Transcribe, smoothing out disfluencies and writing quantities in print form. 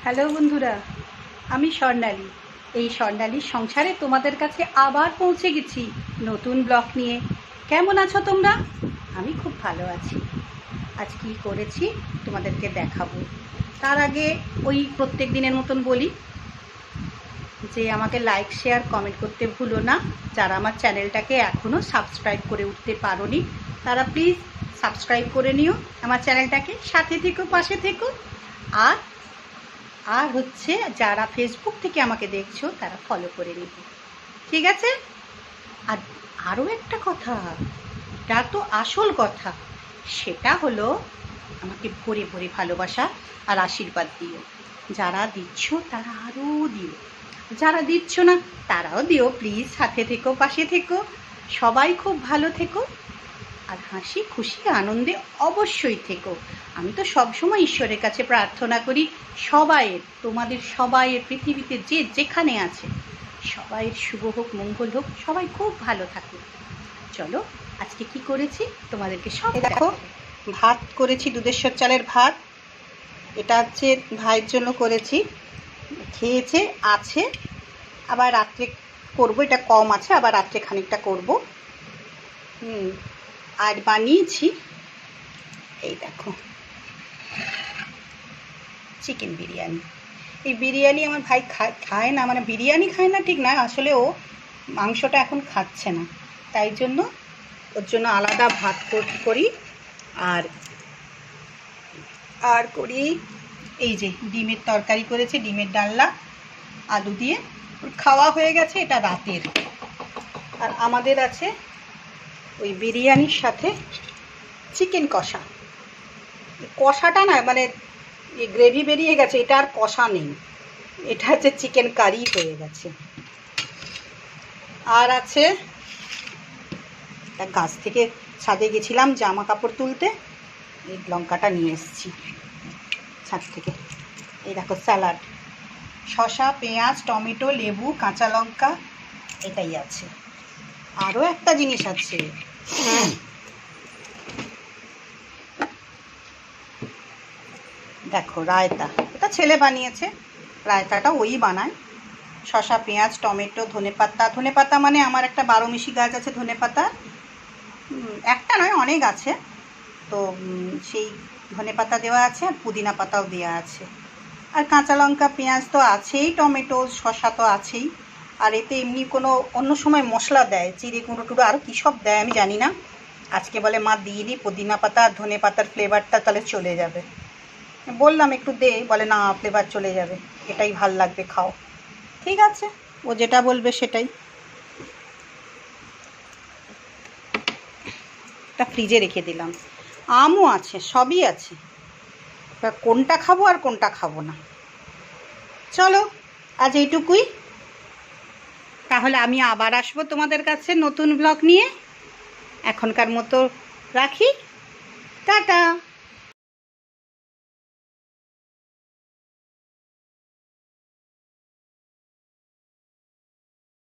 Hello বন্ধুরা, আমি স্বর্ণালী। এই স্বর্ণালীর সংসারে তোমাদের কাছে আবার পৌঁছে গেছি নতুন ব্লগ নিয়ে। কেমন আছো তোমরা? আমি খুব ভালো আছি। আজ কী করেছি তোমাদেরকে দেখাবো। তার আগে ওই প্রত্যেক দিনের মতন বলি যে আমাকে লাইক শেয়ার কমেন্ট করতে ভুলো না। যারা আমার চ্যানেলটাকে এখনও সাবস্ক্রাইব করে উঠতে পারোনি তারা প্লিজ সাবস্ক্রাইব করে নিও আমার চ্যানেলটাকে, সাথে থেকো, পাশে থেকো। আর আর হচ্ছে যারা ফেসবুক থেকে আমাকে দেখছো তারা ফলো করে নিবে, ঠিক আছে? আর আরও একটা কথা, এটা তো আসল কথা, সেটা হলো আমাকে ভরে ভরে ভালোবাসা আর আশীর্বাদ দিও। যারা দিচ্ছ তারা আরও দিও, যারা দিচ্ছ না তারাও দিও প্লিজ। সাথে থেকো, পাশে থেকো, সবাই খুব ভালো থেকো আর হাসি খুশি আনন্দে অবশ্যই থেকো। আমি তো সবসময় ঈশ্বরের কাছে প্রার্থনা করি সবাইয়ের, তোমাদের সবাইয়ের, পৃথিবীতে যে যেখানে আছে সবাইয়ের শুভ হোক, মঙ্গল হোক, সবাই খুব ভালো থাকুক। চলো আজকে কি করেছি তোমাদেরকে সব দেখো। ভাত করেছি, দুধেশ্বর চালের ভাত। এটা হচ্ছে ভাইয়ের জন্য করেছি, খেয়েছে, আছে। আবার রাত্রে করবো, এটা কম আছে, আবার রাত্রে খানিকটা করবো। আর বানিয়েছি এই দেখো চিকেন বিরিয়ানি। এই বিরিয়ানি আমার ভাই খায় না, মানে বিরিয়ানি খায় না ঠিক না, আসলে ও মাংসটা এখন খাচ্ছে না, তাই জন্য ওর জন্য আলাদা ভাত করি। আর আর করি এই যে ডিমের তরকারি করেছি, ডিমের ডালনা আলু দিয়ে। খাওয়া হয়ে গেছে, এটা রাতের। আর আমাদের আছে ওই বিরিয়ানির সাথে চিকেন কষা। কষাটা না, মানে গ্রেভি বেরিয়ে গেছে, এটা আর কষা নেই, এটা হচ্ছে চিকেন কারি হয়ে গেছে। আর আছে গাছ থেকে ছাদে গেছিলাম জামা কাপড় তুলতে, এই লঙ্কাটা নিয়ে এসেছি ছাদ থেকে। এই দেখো স্যালাড, শসা, পেঁয়াজ, টমেটো, লেবু, কাঁচা লঙ্কা, এটাই আছে। আরও একটা জিনিস আছে, দেখো রায়তা। এটা ছেলে বানিয়েছে, রায়তাটা ওই বানায়। শসা, পেঁয়াজ, টমেটো, ধনেপাতা। ধনেপাতা মানে আমার একটা 12 মিশি গাছ আছে ধনেপাতা, একটা নয় অনেক আছে। তো সেই ধনেপাতা দেওয়া আছে, আর পুদিনা পাতাও দেওয়া আছে। আর কাঁচা লঙ্কা, পেঁয়াজ তো আছেই, টমেটো, শসা তো আছেই। আর এতে এমনি কোনো অন্য সময় মশলা দেয়, জিরে গুঁড়ো টুড়ো আরও কী সব দেয় আমি জানি না। আজকে বলে মা দিয়ে নি, পুদিনা পাতা আর ধনে পাতার ফ্লেভারটা তাহলে চলে যাবে। বললাম একটু দে, বলে না ফ্লেভার চলে যাবে, এটাই ভাল লাগবে, খাও। ঠিক আছে, ও যেটা বলবে সেটাই। এটা ফ্রিজে রেখে দিলাম। আমও আছে, সবই আছে, কোনটা খাবো আর কোনটা খাবো না। চলো আজ এইটুকুই, তাহলে আমি আবার আসবো তোমাদের কাছে নতুন ব্লগ নিয়ে। এখনকার মতো রাখি, টাটা।